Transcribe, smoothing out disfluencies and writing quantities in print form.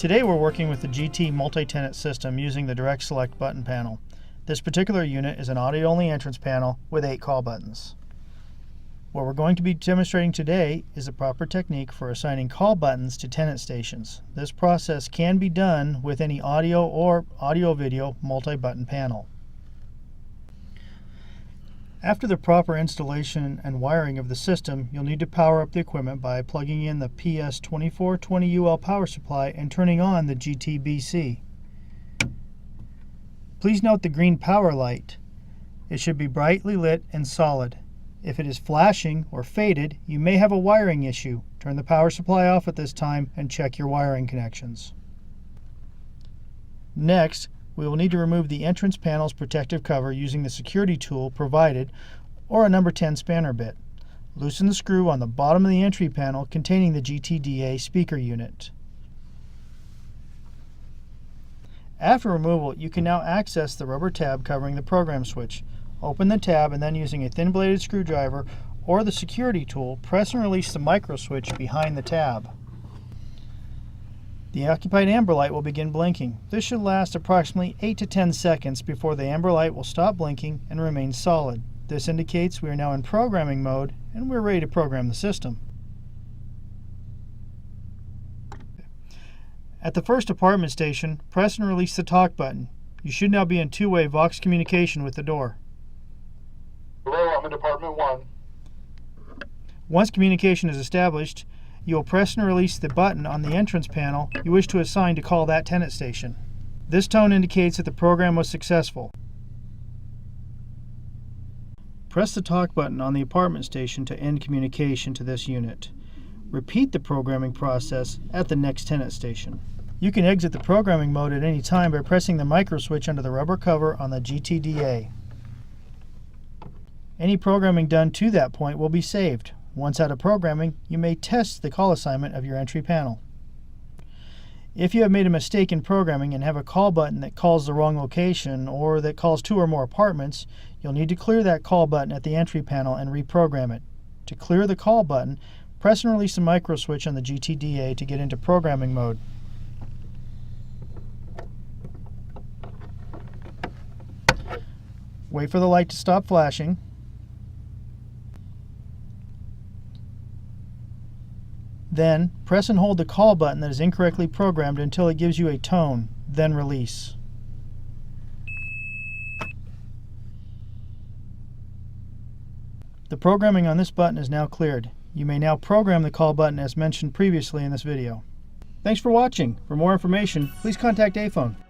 Today we're working with the GT multi-tenant system using the direct select button panel. This particular unit is an audio-only entrance panel with 8 call buttons. What we're going to be demonstrating today is the proper technique for assigning call buttons to tenant stations. This process can be done with any audio or audio-video multi-button panel. After the proper installation and wiring of the system, you'll need to power up the equipment by plugging in the PS2420UL power supply and turning on the GT-BC. Please note the green power light. It should be brightly lit and solid. If it is flashing or faded, you may have a wiring issue. Turn the power supply off at this time and check your wiring connections. Next, we will need to remove the entrance panel's protective cover using the security tool provided or a number 10 spanner bit. Loosen the screw on the bottom of the entry panel containing the GTDA speaker unit. After removal, you can now access the rubber tab covering the program switch. Open the tab and then using a thin-bladed screwdriver or the security tool, press and release the micro switch behind the tab. The occupied amber light will begin blinking. This should last approximately 8 to 10 seconds before the amber light will stop blinking and remain solid. This indicates we are now in programming mode and we're ready to program the system. At the first apartment station, press and release the talk button. You should now be in two-way Vox communication with the door. Hello, I'm in apartment 1. Once communication is established, you will press and release the button on the entrance panel you wish to assign to call that tenant station. This tone indicates that the program was successful. Press the talk button on the apartment station to end communication to this unit. Repeat the programming process at the next tenant station. You can exit the programming mode at any time by pressing the micro switch under the rubber cover on the GTDA. Any programming done to that point will be saved. Once out of programming, you may test the call assignment of your entry panel. If you have made a mistake in programming and have a call button that calls the wrong location or that calls 2 or more apartments, you'll need to clear that call button at the entry panel and reprogram it. To clear the call button, press and release the micro switch on the GTDA to get into programming mode. Wait for the light to stop flashing. Then, press and hold the call button that is incorrectly programmed until it gives you a tone, then release. The programming on this button is now cleared. You may now program the call button as mentioned previously in this video. Thanks for watching. For more information, please contact AIPHONE.